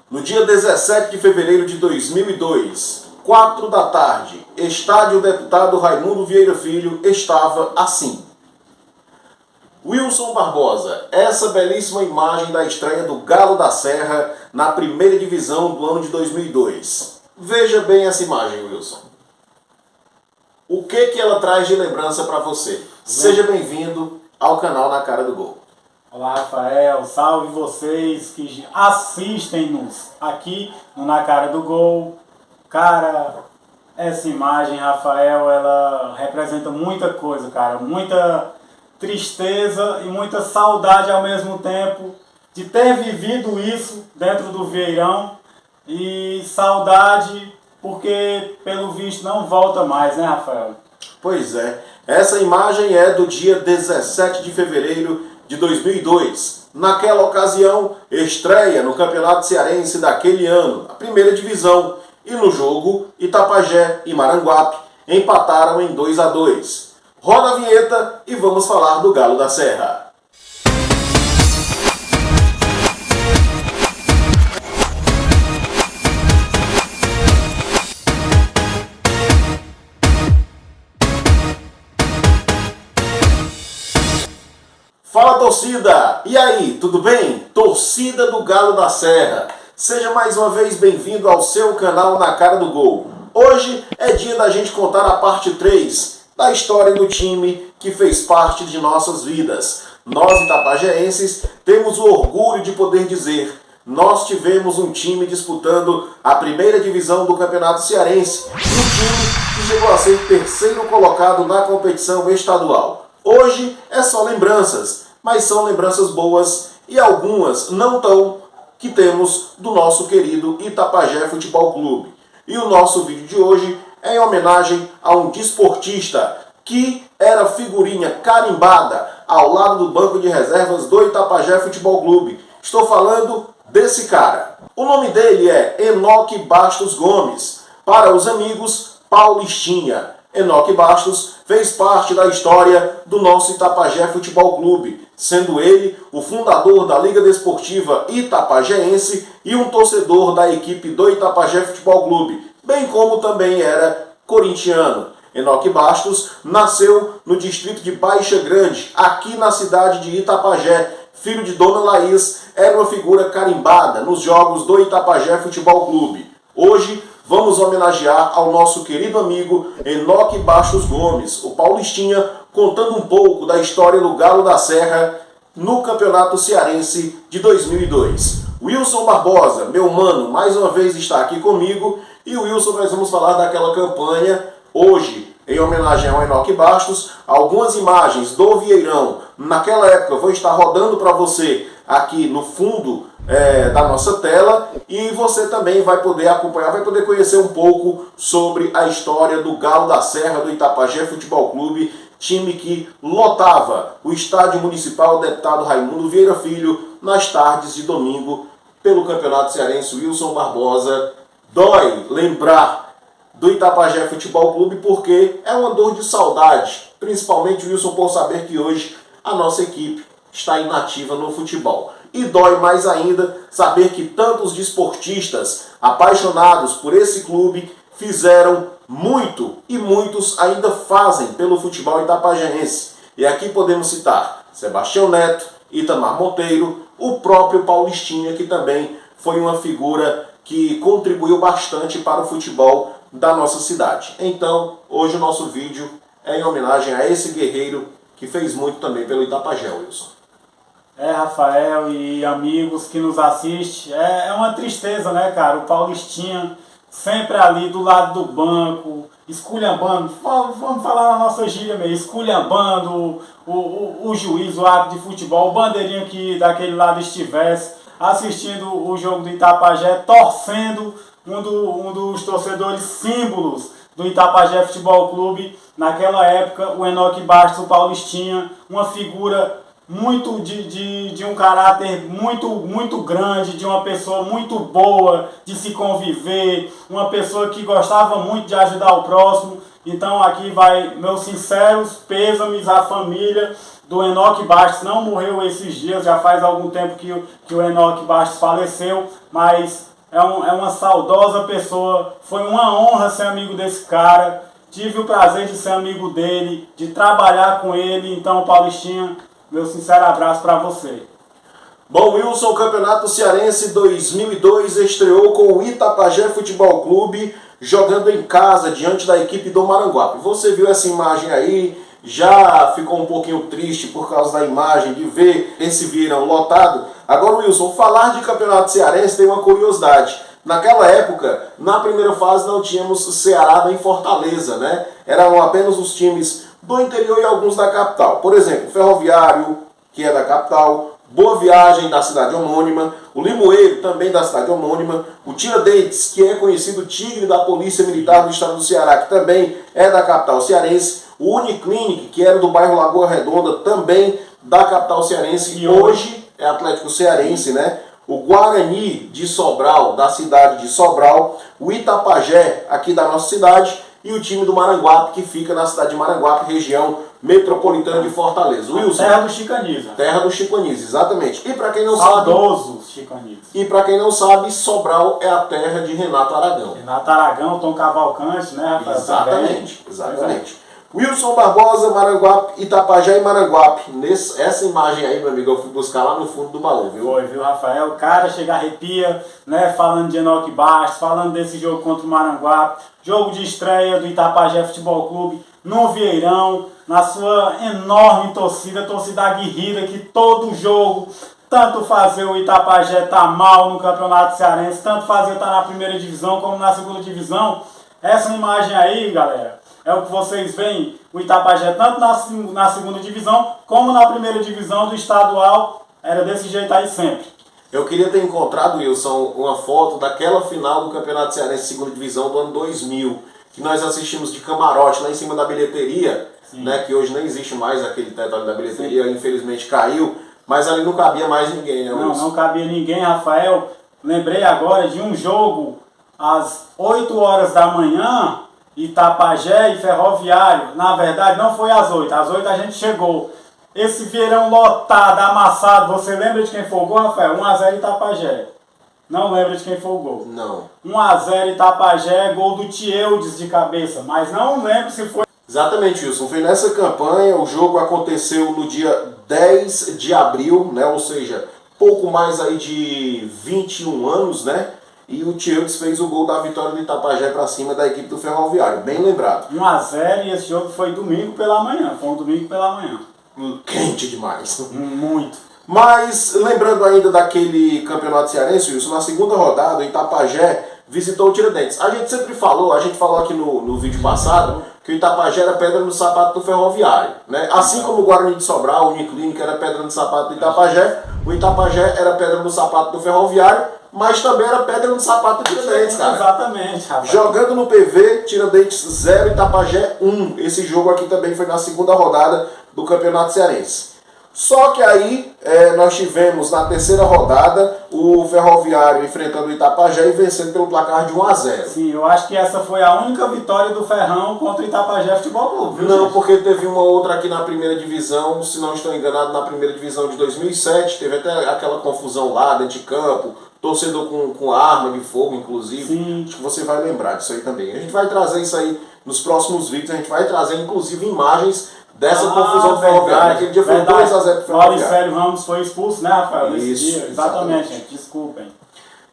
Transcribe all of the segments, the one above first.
No dia 17 de fevereiro de 2002, 4 da tarde, estádio Deputado Raimundo Vieira Filho estava assim. Wilson Barbosa, essa belíssima imagem da estreia do Galo da Serra na primeira divisão do ano de 2002. Veja bem essa imagem, Wilson. O que ela traz de lembrança para você? Seja bem-vindo ao canal Na Cara do Gol. Olá, Rafael, salve vocês que assistem-nos aqui no Na Cara do Gol. Cara, essa imagem, Rafael, ela representa muita coisa, cara, muita tristeza e muita saudade ao mesmo tempo de ter vivido isso dentro do Vieirão, e saudade porque, pelo visto, não volta mais, né, Rafael? Pois é, essa imagem é do dia 17 de fevereiro de 2002. Naquela ocasião, estreia no Campeonato Cearense daquele ano, a primeira divisão, e no jogo, Itapajé e Maranguape empataram em 2-2. Roda a vinheta e vamos falar do Galo da Serra. Fala, torcida! E aí, tudo bem? Torcida do Galo da Serra, seja mais uma vez bem-vindo ao seu canal Na Cara do Gol. Hoje é dia da gente contar a parte 3 da história do time que fez parte de nossas vidas. Nós, itapajaenses, temos o orgulho de poder dizer: nós tivemos um time disputando a primeira divisão do Campeonato Cearense, um time que chegou a ser terceiro colocado na competição estadual. Hoje é só lembranças, mas são lembranças boas e algumas não tão, que temos do nosso querido Itapajé Futebol Clube. E o nosso vídeo de hoje é em homenagem a um desportista que era figurinha carimbada ao lado do banco de reservas do Itapajé Futebol Clube. Estou falando desse cara. O nome dele é Enoque Bastos Gomes. Para os amigos, Paulistinha. Enoque Bastos fez parte da história do nosso Itapajé Futebol Clube, sendo ele o fundador da Liga Desportiva Itapajaense e um torcedor da equipe do Itapajé Futebol Clube, bem como também era corintiano. Enoque Bastos nasceu no distrito de Baixa Grande, aqui na cidade de Itapajé. Filho de Dona Laís, era uma figura carimbada nos jogos do Itapajé Futebol Clube. Hoje vamos homenagear ao nosso querido amigo Enoque Bastos Gomes, o Paulistinha, contando um pouco da história do Galo da Serra no Campeonato Cearense de 2002. Wilson Barbosa, meu mano, mais uma vez está aqui comigo, e Wilson, nós vamos falar daquela campanha hoje, em homenagem ao Enoque Bastos. Algumas imagens do Vieirão naquela época vou estar rodando para você aqui no fundo da nossa tela, e você também vai poder acompanhar, vai poder conhecer um pouco sobre a história do Galo da Serra do Itapajé Futebol Clube, time que lotava o Estádio Municipal Deputado Raimundo Vieira Filho nas tardes de domingo pelo Campeonato Cearense. Wilson Barbosa, dói lembrar do Itapajé Futebol Clube porque é uma dor de saudade, principalmente, Wilson, por saber que hoje a nossa equipe está inativa no futebol. E dói mais ainda saber que tantos desportistas apaixonados por esse clube fizeram muito e muitos ainda fazem pelo futebol itapajaense. E aqui podemos citar Sebastião Neto, Itamar Monteiro, o próprio Paulistinha, que também foi uma figura que contribuiu bastante para o futebol da nossa cidade. Então, hoje o nosso vídeo é em homenagem a esse guerreiro que fez muito também pelo Itapajé, Wilson. Rafael e amigos que nos assistem, é uma tristeza, né, cara? O Paulistinha sempre ali do lado do banco, esculhambando, vamos falar na nossa gíria mesmo, esculhambando o juiz, o árbitro de futebol, o bandeirinha que daquele lado estivesse, assistindo o jogo do Itapajé, torcendo, um dos torcedores símbolos do Itapajé Futebol Clube. Naquela época, o Enoque Bastos, o Paulistinha, uma figura muito de um caráter muito grande, de uma pessoa muito boa de se conviver, uma pessoa que gostava muito de ajudar o próximo. Então aqui vai meus sinceros pêsames à família do Enoque Bastos. Não morreu esses dias, já faz algum tempo que o Enoque Bastos faleceu, mas é uma saudosa pessoa. Foi uma honra ser amigo desse cara. Tive o prazer de ser amigo dele, de trabalhar com ele. Então, Paulistinha, meu sincero abraço para você. Bom, Wilson, o Campeonato Cearense 2002 estreou com o Itapajé Futebol Clube jogando em casa diante da equipe do Maranguape. Você viu essa imagem aí, já ficou um pouquinho triste por causa da imagem, de ver esse Vieirão lotado. Agora, Wilson, falar de Campeonato Cearense tem uma curiosidade. Naquela época, na primeira fase não tínhamos Ceará nem Fortaleza, né? Eram apenas os times do interior e alguns da capital. Por exemplo, Ferroviário, que é da capital, Boa Viagem, da cidade homônima, o Limoeiro, também da cidade homônima, o Tiradentes, que é conhecido Tigre da Polícia Militar do Estado do Ceará, que também é da capital cearense, o Uniclinic, que era do bairro Lagoa Redonda, também da capital cearense, e hoje é Atlético Cearense, né? O Guarani de Sobral, da cidade de Sobral, o Itapajé, aqui da nossa cidade, e o time do Maranguape, que fica na cidade de Maranguape, região metropolitana de Fortaleza. Wilson, terra do Chico Anísio. Terra do Chico Anísio, exatamente. E para quem não Saudoso Chico Anísio. E para quem não sabe, Sobral é a terra de Renato Aragão. Renato Aragão, Tom Cavalcante, né, Rafael? Exatamente, exatamente. Wilson Barbosa, Maranguape, Itapajé e Maranguape. Essa imagem aí, meu amigo, eu fui buscar lá no fundo do baú, viu? Foi, viu, Rafael? O cara chega arrepia, né? Falando de Enoque Bastos, falando desse jogo contra o Maranguape. Jogo de estreia do Itapajé Futebol Clube no Vieirão, na sua enorme torcida aguerrida, que todo jogo, tanto fazer o Itapajé tá mal no Campeonato Cearense, tanto fazer tá na primeira divisão como na segunda divisão. Essa imagem aí, galera, é o que vocês veem, o Itapajé tanto na segunda divisão como na primeira divisão do estadual, era desse jeito aí sempre. Eu queria ter encontrado, Wilson, uma foto daquela final do Campeonato Cearense segunda divisão do ano 2000, que nós assistimos de camarote lá em cima da bilheteria, né, que hoje nem existe mais aquele teto ali da bilheteria, sim, infelizmente caiu, mas ali não cabia mais ninguém, né, Wilson? Não cabia ninguém, Rafael. Lembrei agora de um jogo às 8 horas da manhã, Itapajé e Ferroviário. Na verdade, não foi às 8. Às 8 a gente chegou. Esse Vieirão lotado, amassado. Você lembra de quem foi o gol, Rafael? 1-0 Itapajé. Não lembra de quem foi o gol? Não. 1-0 Itapajé, gol do Tieldes de cabeça. Mas não lembro se foi... Exatamente, Wilson. Foi nessa campanha. O jogo aconteceu no dia 10 de abril, né? Ou seja, pouco mais aí de 21 anos, né? E o Tieldes fez o gol da vitória do Itapajé para cima da equipe do Ferroviário. Bem lembrado. 1-0 e esse jogo foi domingo pela manhã. Foi um domingo pela manhã. Quente demais. Muito. Mas, lembrando ainda daquele campeonato cearense, Wilson, na segunda rodada, o Itapajé visitou o Tiradentes. A gente sempre falou, aqui no vídeo passado, que o Itapajé era pedra no sapato do Ferroviário, né? Assim como o Guarani de Sobral, o Uniclinic era pedra no sapato do Itapajé, o Itapajé era pedra no sapato do Ferroviário, mas também era pedra no sapato do Tiradentes, cara. Exatamente, rapaz. Jogando no PV, Tiradentes 0, Itapajé 1. Esse jogo aqui também foi na segunda rodada do Campeonato Cearense. Só que aí nós tivemos na terceira rodada o Ferroviário enfrentando o Itapajé e vencendo pelo placar de 1-0. Sim, eu acho que essa foi a única vitória do Ferrão contra o Itapajé Futebol Clube, viu, Não, gente? porque teve uma outra aqui na primeira divisão, se não estou enganado, na primeira divisão de 2007, teve até aquela confusão lá dentro de campo, torcedor com arma de fogo, inclusive. Sim. Acho que você vai lembrar disso aí também. A gente vai trazer isso aí nos próximos vídeos, a gente vai trazer inclusive imagens dessa confusão do Ferroviário. Aquele dia foi 2-0 pro Ferroviário. Mauricélio Ramos foi expulso, né, Rafael? Isso, dia. Exatamente, gente. Desculpem.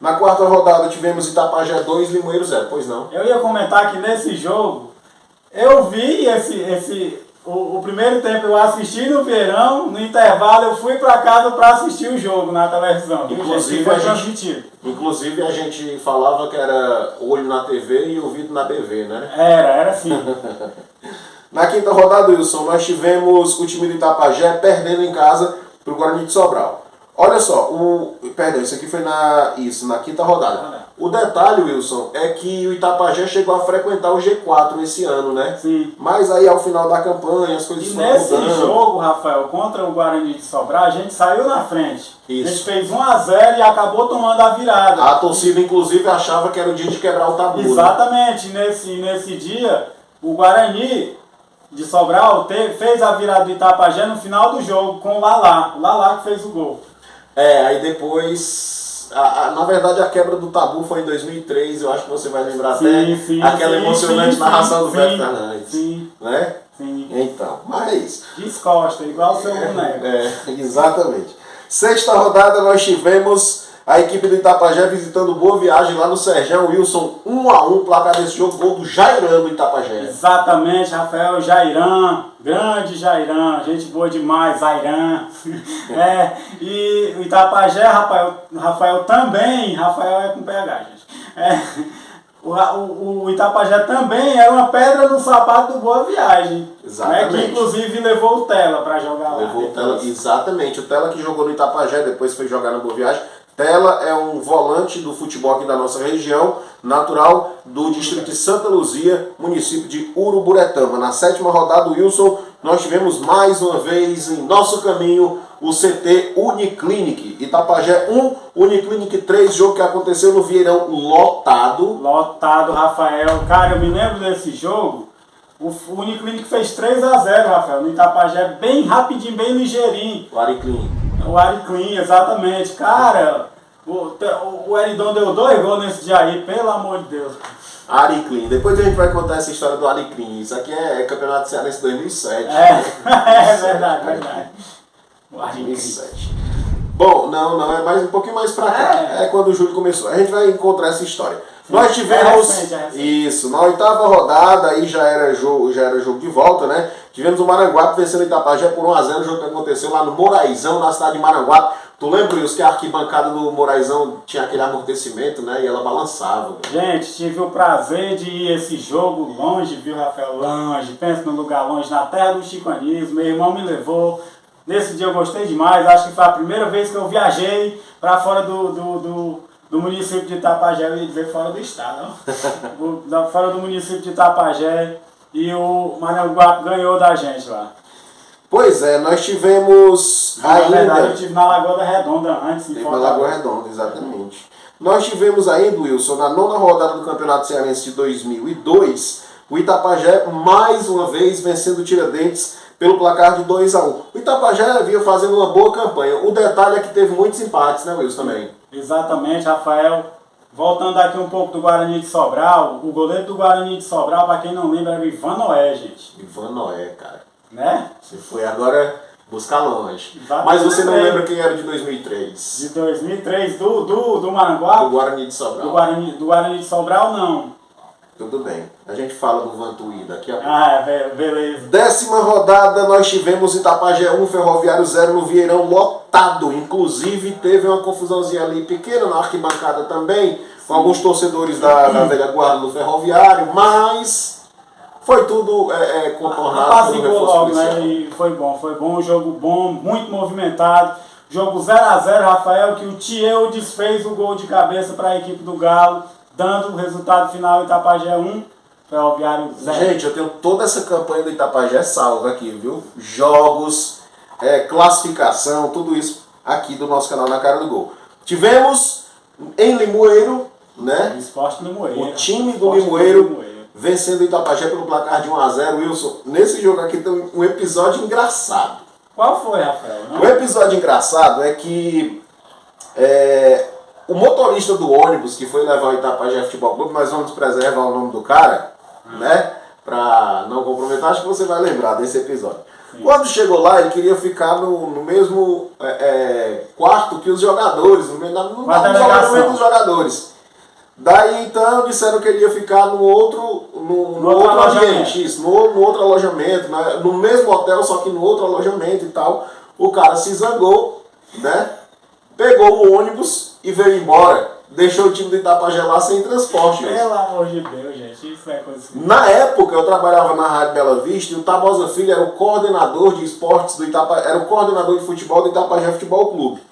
Na quarta rodada tivemos Itapajé 2, Limoeiro 0, pois não? Eu ia comentar que nesse jogo, eu vi o primeiro tempo eu assisti no Vieirão, no intervalo eu fui para casa para assistir o jogo na televisão. Inclusive a gente falava que era olho na TV e ouvido na BV, né? Era sim. Na quinta rodada, Wilson, nós tivemos o time do Itapajé perdendo em casa para o Guarani de Sobral. Olha só, isso aqui foi na quinta rodada. O detalhe, Wilson, é que o Itapajé chegou a frequentar o G4 esse ano, né? Sim. Mas aí ao final da campanha as coisas foram mudando. Nesse jogo, Rafael, contra o Guarani de Sobral, a gente saiu na frente. Isso. A gente fez 1-0 e acabou tomando a virada. A torcida, inclusive, achava que era o dia de quebrar o tabu. Exatamente. Né? Nesse dia, o Guarani de Sobral fez a virada do Itapajé no final do jogo com o Lalá. O Lalá que fez o gol. Aí depois Na verdade, a quebra do tabu foi em 2003, eu acho que você vai lembrar sim, até aquela emocionante narração do Beto sim, Fernandes. sim, Né? sim. Então, mas... Descosta, igual o seu boneco. Exatamente. Sexta rodada nós tivemos a equipe do Itapajé visitando Boa Viagem lá no Serjão. Wilson 1-1, placar desse jogo, gol do Jairão do Itapajé. Exatamente, Rafael Jairão, grande Jairão, gente boa demais, Jairão. E o Itapajé, Rafael também, Rafael é com PH, gente. O Itapajé também era uma pedra no sapato do Boa Viagem. Exatamente. Que inclusive levou o Tela para jogar lá. Levou o Tela, exatamente. O Tela que jogou no Itapajé, depois foi jogar no Boa Viagem. Tela é um volante do futebol aqui da nossa região, natural do distrito de Santa Luzia, município de Uruburetama. Na sétima rodada, Wilson, nós tivemos mais uma vez em nosso caminho o CT Uniclinic. Itapajé 1, Uniclinic 3, jogo que aconteceu no Vieirão lotado. Lotado, Rafael. Cara, eu me lembro desse jogo. O Uniclinic fez 3-0, Rafael, no Itapajé, bem rapidinho, bem ligeirinho. O Ariclinic. O Ariclin, exatamente. Cara, o Eridon deu 2 gols nesse dia aí, pelo amor de Deus. Ariclin. Depois a gente vai contar essa história do Ariclin. Isso aqui é Campeonato Cearense 2007. É verdade. O Ariclin. 2007. Bom, não, é mais um pouquinho mais pra cá. É quando o Júlio começou. A gente vai encontrar essa história. Sim. Nós tivemos recente. Isso, na oitava rodada, aí já era jogo de volta, né? Tivemos o Maranguape vencendo o Itapajé por 1-0, o jogo que aconteceu lá no Moraizão, na cidade de Maranguape. Tu lembra, Wilson, que a arquibancada do Moraizão tinha aquele amortecimento, né? E ela balançava. Gente, tive o prazer de ir esse jogo longe, viu, Rafael? Longe, pensa num lugar longe, na terra do chicanismo. Meu irmão me levou. Nesse dia eu gostei demais, acho que foi a primeira vez que eu viajei para fora do município de Itapajé, eu ia dizer fora do estado, não? Fora do município de Itapajé, e o Maranguape ganhou da gente lá. Pois é, nós tivemos Na verdade, eu estive na Lagoa da Redonda antes. Na Lagoa Redonda, exatamente. Nós tivemos ainda, Wilson, na nona rodada do Campeonato Cearense de 2002, o Itapajé mais uma vez vencendo o Tiradentes pelo placar de 2-1. O Itapajé vinha fazendo uma boa campanha. O detalhe é que teve muitos empates, né, Wilson, também? Exatamente, Rafael. Voltando aqui um pouco do Guarani de Sobral, o goleiro do Guarani de Sobral, para quem não lembra, era o Ivan Noé, gente. Ivan Noé, cara. Né? Você foi agora buscar longe. Exatamente. Mas você não lembra quem era de 2003? De 2003, do Maranguape? Do Guarani de Sobral. Do Guarani de Sobral, não. Tudo bem. A gente fala do Vantuí daqui a pouco. Beleza. Décima rodada, nós tivemos Itapajé 1, Ferroviário 0 no Vieirão lotado. Inclusive, teve uma confusãozinha ali pequena na arquibancada também, com alguns torcedores da velha guarda do Ferroviário, mas foi tudo contornado. Apaziguou logo, né? E foi bom, jogo bom, muito movimentado. Jogo 0-0, Rafael, que o Thieu desfez o gol de cabeça para a equipe do Galo, dando o resultado final Itapajé 1, Ferroviário 0. Gente, eu tenho toda essa campanha do Itapajé salva aqui, viu? Jogos, classificação, tudo isso aqui do nosso canal Na Cara do Gol. Tivemos em Limoeiro, né? Esporte Limoeiro. O time do Limoeiro vencendo o Itapajé pelo placar de 1-0. Wilson, nesse jogo aqui tem um episódio engraçado. Qual foi, Rafael? O episódio engraçado é que o motorista do ônibus que foi levar o Itapajé Futebol Clube, nós vamos preservar o nome do cara, né? Pra não comprometer, acho que você vai lembrar desse episódio. Sim. Quando chegou lá, ele queria ficar no mesmo quarto que os jogadores, no alojamento dos jogadores. Daí então disseram que ele ia ficar no outro ambiente, isso, no outro alojamento, né? No mesmo hotel, só que no outro alojamento e tal. O cara se zangou, né? Pegou o ônibus e veio embora. Deixou o time do Itapajé lá sem transporte. Pelo amor de Deus, gente, isso é coisa assim. Na época eu trabalhava na Rádio Bela Vista e o Tabosa Filho era o coordenador de esportes do Itapajé, era o coordenador de futebol do Itapajé Futebol Clube.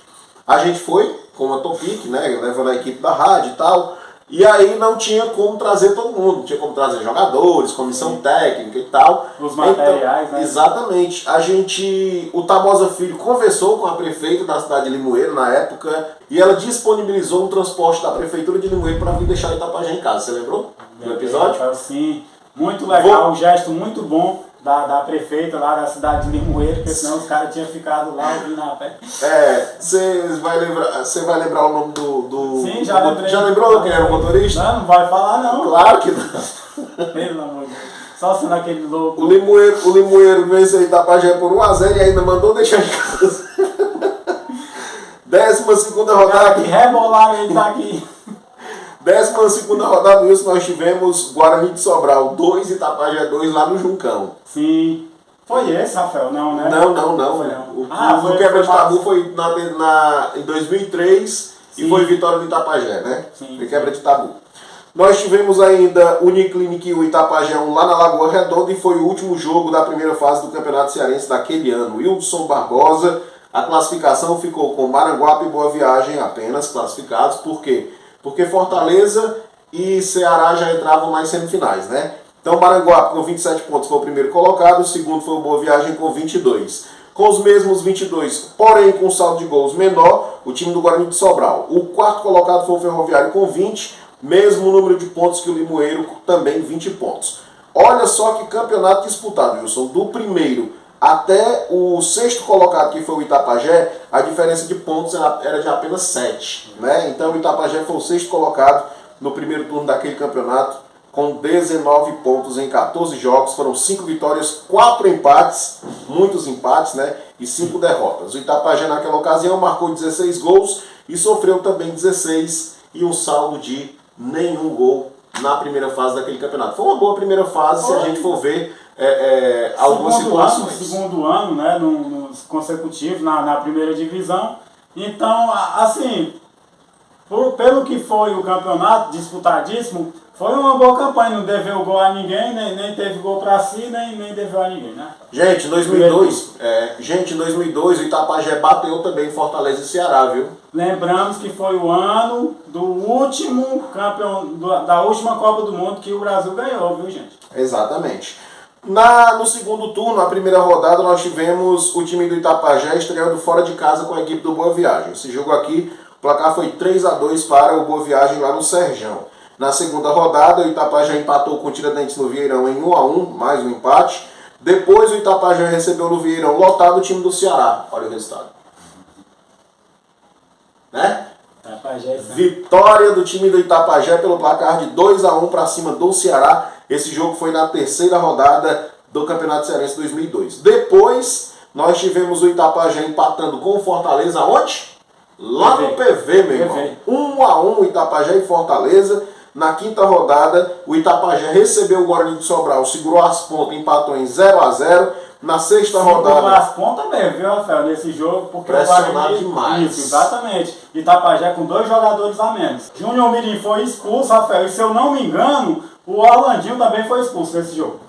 A gente foi com uma Topic, né, levando a equipe da rádio e tal. E aí não tinha como trazer todo mundo, não tinha como trazer jogadores, comissão técnica e tal. Os materiais, então, né? Exatamente. O Tabosa Filho conversou com a prefeita da cidade de Limoeiro na época e ela disponibilizou um transporte da prefeitura de Limoeiro para vir deixar o Itapajé em casa. Você lembrou do episódio? Sim, muito legal, um gesto muito bom da prefeita lá da cidade de Limoeiro, porque senão os caras tinham ficado lá ouvindo a pé. Você vai lembrar o nome do... Sim, já lembrei. Já lembrou quem era o motorista? Não vai falar não. Claro que não. Pelo amor de Deus. Só sendo aquele louco. O Limoeiro venceu o Itapajé por 1-0 e ainda mandou deixar em casa. 12ª rodada. Que rebolaram ele tá aqui. 12ª rodada, Wilson, nós tivemos Guarani de Sobral 2, Itapajé 2 lá no Juncão. Sim. Foi esse, Rafael? Não, né? Não. O quebra de tabu foi em 2003. Sim. E foi vitória do Itapajé, né? Sim. Foi quebra de tabu. Nós tivemos ainda Uniclinic e o Itapajé 1 lá na Lagoa Redonda e foi o último jogo da primeira fase do Campeonato Cearense daquele ano. Wilson Barbosa, a classificação ficou com Maranguape e Boa Viagem apenas classificados. Por quê? Porque Fortaleza e Ceará já entravam nas semifinais, né? Então Maranguape com 27 pontos foi o primeiro colocado, o segundo foi o Boa Viagem com 22. Com os mesmos 22, porém com saldo de gols menor, o time do Guarani de Sobral. O quarto colocado foi o Ferroviário com 20, mesmo número de pontos que o Limoeiro, também 20 pontos. Olha só que campeonato disputado, Wilson. Do primeiro até o sexto colocado, que foi o Itapajé, a diferença de pontos era de apenas 7. Né? Então o Itapajé foi o sexto colocado no primeiro turno daquele campeonato, com 19 pontos em 14 jogos. Foram 5 vitórias, 4 empates, muitos empates, né? E 5 derrotas. O Itapajé naquela ocasião marcou 16 gols e sofreu também 16 e um saldo de nenhum gol na primeira fase daquele campeonato. Foi uma boa primeira fase se a gente for ver algumas situações. Segundo ano, né, no consecutivo, na primeira divisão. Então, assim, pelo que foi o campeonato disputadíssimo, foi uma boa campanha, não deveu gol a ninguém, nem teve gol pra si, nem deveu a ninguém, né? Gente, em 2002 o Itapajé bateu também Fortaleza e Ceará, viu? Lembramos que foi o ano do último da última Copa do Mundo que o Brasil ganhou, viu, gente? Exatamente. No segundo turno, na primeira rodada, nós tivemos o time do Itapajé estreando fora de casa com a equipe do Boa Viagem. Esse jogo aqui, o placar foi 3-2 para o Boa Viagem lá no Serjão. Na segunda rodada, o Itapajé empatou com o Tiradentes no Vieirão em 1-1, mais um empate. Depois o Itapajé recebeu no Vieirão lotado o time do Ceará. Olha o resultado. Né? Vitória do time do Itapajé pelo placar de 2-1 para cima do Ceará. Esse jogo foi na terceira rodada do Campeonato Cearense 2002. Depois, nós tivemos o Itapajé empatando com o Fortaleza, onde? Lá no PV, meu irmão. 1-1 Itapajé e Fortaleza. Na quinta rodada, o Itapajé recebeu o Guarani de Sobral, segurou as pontas, empatou em 0-0. Na sexta rodada... Segurou as pontas mesmo, viu, Rafael, nesse jogo, porque pressionado o Guarani... demais. Isso, exatamente. Itapajé com 2 jogadores a menos. Júnior Mirim foi expulso, Rafael, e se eu não me engano, o Orlandinho também foi expulso nesse jogo.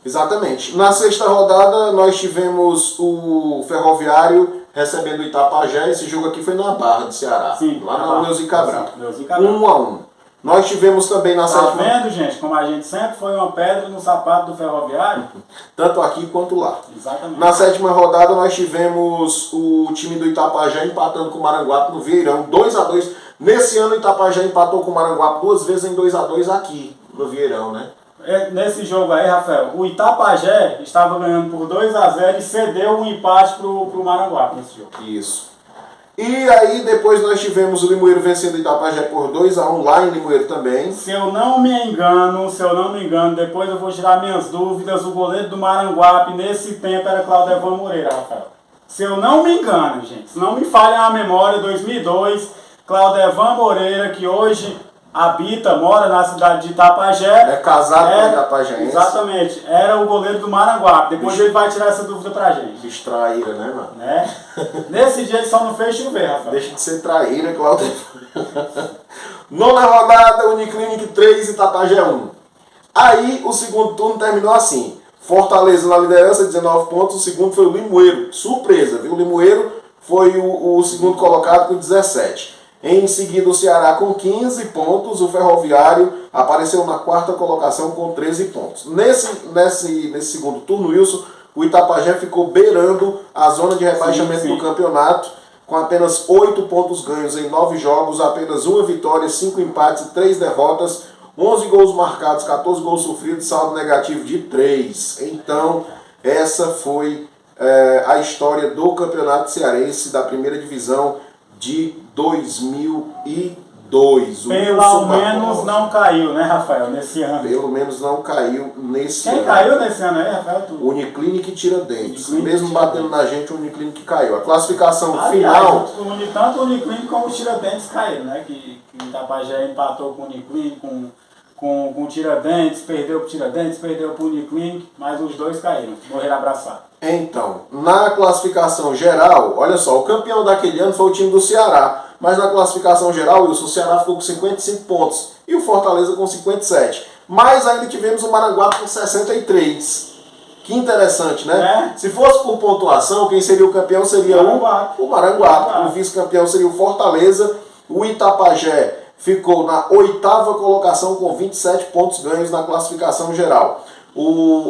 Exatamente. Na sexta rodada, nós tivemos o Ferroviário recebendo o Itapajé. Esse jogo aqui foi na Barra do Ceará. Sim, lá na Neuzi Cabral. 1-1. Nós tivemos também na sétima... Tá vendo, gente? Como a gente sempre foi uma pedra no sapato do Ferroviário. Tanto aqui quanto lá. Exatamente. Na sétima rodada, nós tivemos o time do Itapajé empatando com o Maranguape no Vieirão, 2-2. Nesse ano, o Itapajé empatou com o Maranguape 2 vezes em 2-2 aqui no Vieirão, né? Nesse jogo aí, Rafael, o Itapajé estava ganhando por 2-0 e cedeu um empate pro Maranguape nesse jogo. Isso. E aí depois nós tivemos o Limoeiro vencendo o Itapajé por 2-1 lá em Limoeiro também. Se eu não me engano, depois eu vou tirar minhas dúvidas, o goleiro do Maranguape nesse tempo era Claudevan Moreira, Rafael. Se eu não me engano, gente, se não me falha a memória, 2002, Claudevan Moreira, que hoje mora na cidade de Itapajé. É casado com Itapajé. Exatamente, era o goleiro do Maranguape. Depois ele vai tirar essa dúvida pra gente. Bicho traíra, né, mano? Né? Nesse dia ele só não fez chover, Rafael. Deixa de ser traíra, Claudio. Nona rodada, Uniclinic 3 e Itapajé 1. Aí o segundo turno terminou assim. Fortaleza na liderança, 19 pontos. O segundo foi o Limoeiro. Surpresa, viu? O Limoeiro foi o segundo colocado com 17. Em seguida o Ceará com 15 pontos, o Ferroviário apareceu na quarta colocação com 13 pontos. Nesse segundo turno, Wilson, o Itapajé ficou beirando a zona de rebaixamento do campeonato, com apenas 8 pontos ganhos em 9 jogos, apenas 1 vitória, 5 empates e 3 derrotas. 11 gols marcados, 14 gols sofridos, saldo negativo de 3. Então, essa foi a história do Campeonato Cearense da primeira divisão de 2002. Pelo menos não caiu, né, Rafael, nesse ano? Pelo menos não caiu nesse ano. Quem caiu nesse ano aí, Rafael? Tu? Uniclinic e Tiradentes. Uniclinic, Mesmo batendo na gente, o Uniclinic caiu. A classificação Aliás, final... Tanto o Uniclinic como o Tiradentes caíram, né? Que o Itapajé empatou com o Uniclinic, com o Tiradentes, perdeu pro Tiradentes, perdeu pro Uniclinic, mas os dois caíram, morreram abraçados. Então, na classificação geral, olha só, o campeão daquele ano foi o time do Ceará, mas na classificação geral, Wilson, o Ceará ficou com 55 pontos e o Fortaleza com 57. Mas ainda tivemos o Maranguape com 63. Que interessante, né? Se fosse por pontuação, quem seria o campeão seria o Maranguape. O vice-campeão seria o Fortaleza. O Itapajé ficou na 8ª colocação com 27 pontos ganhos na classificação geral.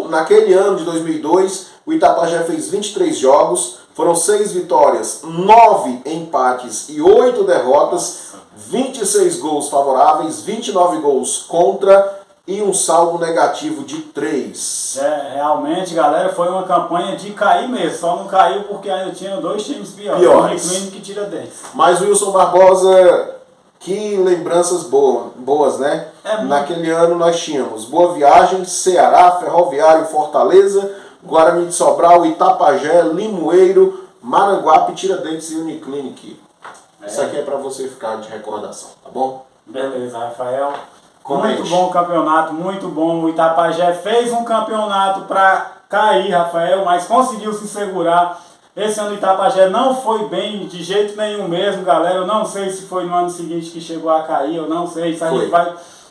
Naquele ano de 2002, o Itapajé fez 23 jogos, foram 6 vitórias, 9 empates e 8 derrotas, 26 gols favoráveis, 29 gols contra e um saldo negativo de 3. Realmente, galera, foi uma campanha de cair mesmo, só não caiu porque ainda tinha 2 times piores. Uniclinic e Tiradentes. Mas o Wilson Barbosa... Que lembranças boas, né? Naquele ano nós tínhamos Boa Viagem, Ceará, Ferroviário, Fortaleza, Guarani de Sobral, Itapajé, Limoeiro, Maranguape, Tiradentes e Uniclinic. Isso aqui é para você ficar de recordação, tá bom? Beleza, Rafael. Comente. Muito bom o campeonato, muito bom. O Itapajé fez um campeonato para cair, Rafael, mas conseguiu se segurar. Esse ano o Itapajé não foi bem de jeito nenhum mesmo, galera. Eu não sei se foi no ano seguinte que chegou a cair, eu não sei.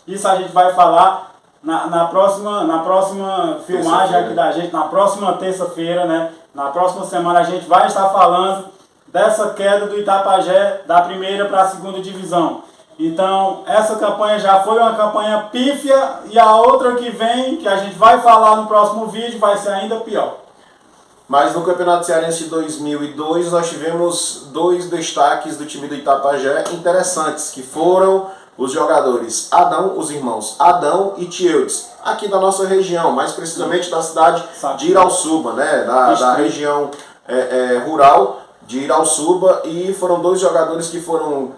Isso a gente vai falar na próxima filmagem aqui da gente, na próxima terça-feira, né? Na próxima semana a gente vai estar falando dessa queda do Itapajé da primeira para a segunda divisão. Então, essa campanha já foi uma campanha pífia e a outra que vem, que a gente vai falar no próximo vídeo, vai ser ainda pior. Mas no Campeonato Cearense de 2002 nós tivemos 2 destaques do time do Itapajé interessantes, que foram os jogadores Adão, os irmãos Adão e Tieudes, aqui da nossa região, mais precisamente da cidade de Irauçuba, né? Da região rural de Irauçuba, e foram 2 jogadores que foram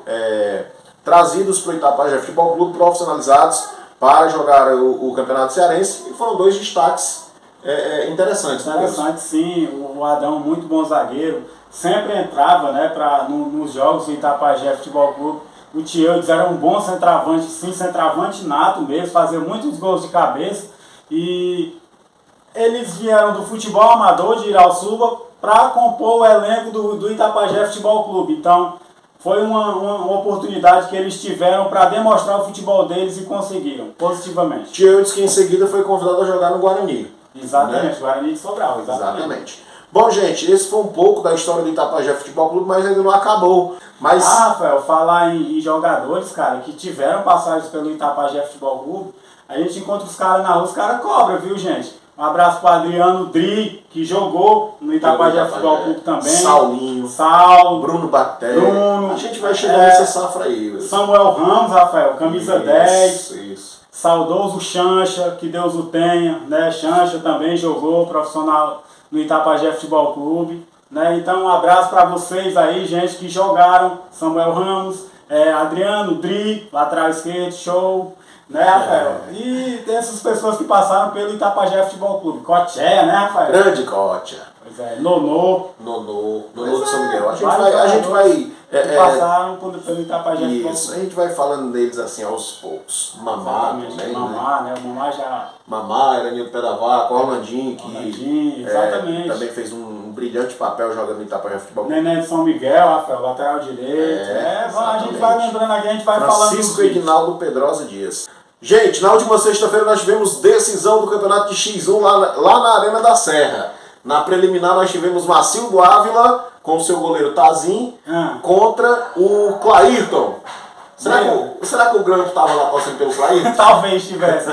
trazidos para o Itapajé Futebol Clube, profissionalizados para jogar o Campeonato Cearense, e foram 2 destaques interessantes. Interessante, sim. O Adão, muito bom zagueiro, sempre entrava, né, nos jogos do Itapajé Futebol Clube. O Tieudes era um bom centroavante, sim, centroavante nato mesmo, fazia muitos gols de cabeça. E eles vieram do futebol amador de Irauçuba para compor o elenco do Itapajé Futebol Clube. Então, foi uma oportunidade que eles tiveram para demonstrar o futebol deles e conseguiram, positivamente. Tieudes, que em seguida foi convidado a jogar no Guarani. Exatamente, né? Guarani de Sobral, exatamente. Bom, gente, esse foi um pouco da história do Itapajé Futebol Clube, mas ainda não acabou. Rafael, falar em jogadores, cara, que tiveram passagens pelo Itapajé Futebol Clube, a gente encontra os caras na rua, os caras cobram, viu, gente? Um abraço para Adriano Dri, que jogou no Itapajé Futebol Clube também. Saulinho. Bruno Baté. Bruno. A gente vai chegar nessa safra aí. Samuel Ramos, Rafael, camisa 10. Isso. Saudoso Chancha, que Deus o tenha, né? Chancha também jogou profissional no Itapajé Futebol Clube, né? Então um abraço para vocês aí, gente que jogaram. Samuel Ramos, Adriano Dri, lateral esquerdo, show, né, Rafael? E essas pessoas que passaram pelo Itapajé Futebol Clube. Coté, né, Rafael? Grande Coté. Pois é, Nonô de São Miguel. A gente vai passaram pelo Itapajé Futebol Clube. Isso, a gente vai falando deles assim aos poucos. Mamá também, Mamá, né? O Mamá já... Mamá, era Nil Pé da Vaca, Orlandinho, que exatamente. Também fez um brilhante papel jogando no Itapajé Futebol Clube. Neném de São Miguel, Rafael, lateral direito. A gente vai lembrando aqui, a gente vai falando. Francisco Edinaldo Pedrosa Dias. Gente, na última sexta-feira nós tivemos decisão do campeonato de X1 lá na Arena da Serra. Na preliminar nós tivemos Macildo Ávila com o seu goleiro Tazim contra o Clairton. Será que o Grampo estava lá torcendo pelo Clairton? Talvez tivesse.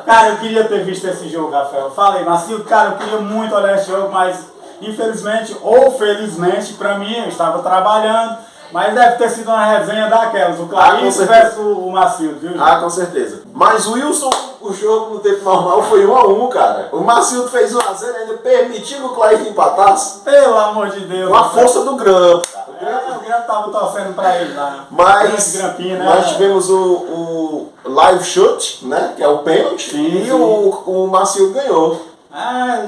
Cara, eu queria ter visto esse jogo, Rafael. Falei, Macildo, cara, eu queria muito olhar esse jogo, mas infelizmente ou felizmente para mim, eu estava trabalhando. Mas deve ter sido uma resenha daquelas, o Clarisse versus o Macildo, viu? Ah, com certeza. Mas o Wilson, o jogo no tempo normal foi 1-1, cara. O Macildo fez 1-0 e ainda permitiu que o Clarisse empatasse. Pelo amor de Deus. Com a força do grampo, cara. O Grampo tava torcendo pra ele lá. Mas Grampinho, né? nós tivemos o live shot, né? Que é o pênalti. Sim, e sim. o Macildo ganhou.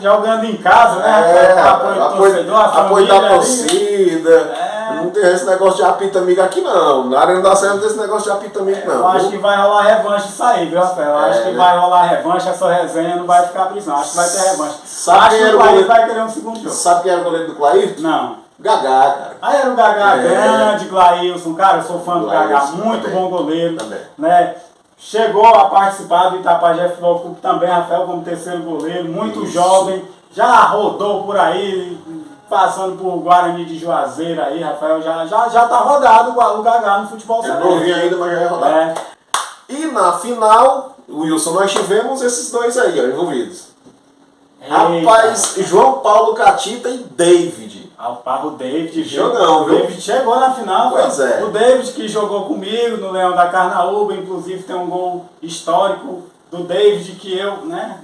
Jogando em casa, né? Apoio da torcida. Não tem esse negócio de apito amigo aqui não. Na Arena da Serra não tem esse negócio de apito amigo não. Eu acho que vai rolar revanche isso aí, viu, Rafael? Eu acho que vai rolar revanche, essa resenha não vai ficar prisão. Acho que vai ter revanche. Acho que o Clair vai querer um segundo jogo. Sabe quem era o goleiro do Clair? Não. Gagá, cara. Era o Gagá grande, Glailson. Cara, eu sou fã do Gagá, muito também. bom goleiro. Também. Né? Chegou a participar do Itapajé Futebol Clube também, Rafael, como terceiro goleiro, muito jovem. Já rodou por aí, passando por Guarani de Juazeiro aí, Rafael, já tá rodado o Gagá no futebol. É novinho ainda, mas já é rodado. E na final, Wilson, nós tivemos esses dois aí, ó, envolvidos. Eita. Rapaz, João Paulo Catita e David. O David, jogão, viu? O David chegou na final. Pois é. O David que jogou comigo no Leão da Carnaúba, inclusive tem um gol histórico do David que eu, né,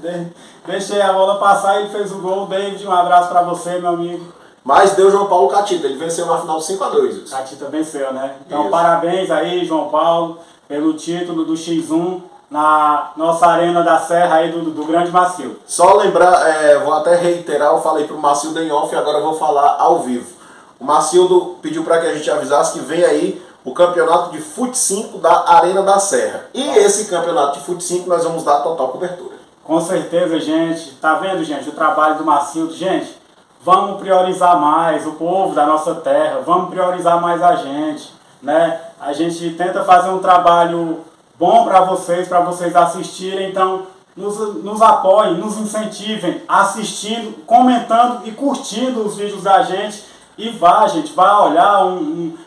deixei a bola passar e ele fez o gol. David, um abraço pra você, meu amigo. Mas deu João Paulo Catita, ele venceu na final 5-2. Catita venceu, né? Então Isso. Parabéns aí, João Paulo, pelo título do X1 na nossa Arena da Serra aí do Grande Macildo. Só lembrar, vou até reiterar, eu falei pro Macildo em off e agora eu vou falar ao vivo. O Macildo pediu para que a gente avisasse que vem aí o campeonato de Fut 5 da Arena da Serra. E esse campeonato de Fut 5 nós vamos dar total cobertura. Com certeza, gente. Tá vendo, gente, o trabalho do Macildo? Gente, vamos priorizar mais o povo da nossa terra, vamos priorizar mais a gente, né? A gente tenta fazer um trabalho bom para vocês assistirem, então nos apoiem, nos incentivem, assistindo, comentando e curtindo os vídeos da gente. E gente, vá olhar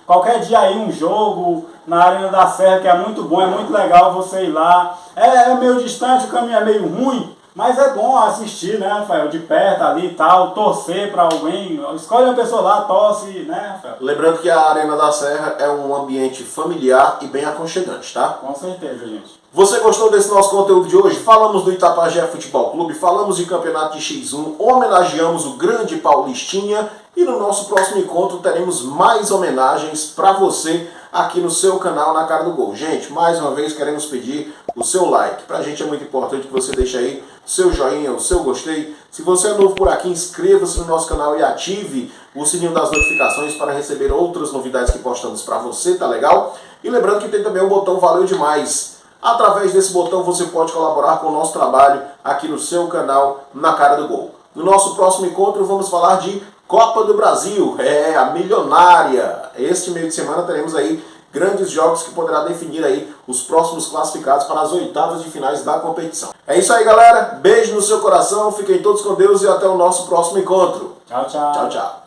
qualquer dia aí um jogo na Arena da Serra, que é muito bom, é muito legal você ir lá. É meio distante, o caminho é meio ruim, mas é bom assistir, né, Rafael? De perto ali e tal, torcer para alguém. Escolhe uma pessoa lá, torce, né, Rafael? Lembrando que a Arena da Serra é um ambiente familiar e bem aconchegante, tá? Com certeza, gente. Você gostou desse nosso conteúdo de hoje? Falamos do Itapajé Futebol Clube, falamos de campeonato de X1, homenageamos o grande Paulistinha e no nosso próximo encontro teremos mais homenagens para você aqui no seu canal Na Cara do Gol. Gente, mais uma vez queremos pedir o seu like. Pra gente é muito importante que você deixe aí o seu joinha, o seu gostei. Se você é novo por aqui, inscreva-se no nosso canal e ative o sininho das notificações para receber outras novidades que postamos para você, tá legal? E lembrando que tem também o botão Valeu Demais. Através desse botão você pode colaborar com o nosso trabalho aqui no seu canal Na Cara do Gol. No nosso próximo encontro vamos falar de Copa do Brasil, a milionária. Este meio de semana teremos aí grandes jogos que poderá definir aí os próximos classificados para as oitavas de finais da competição. É isso aí, galera. Beijo no seu coração, fiquem todos com Deus e até o nosso próximo encontro. Tchau, tchau. Tchau, tchau.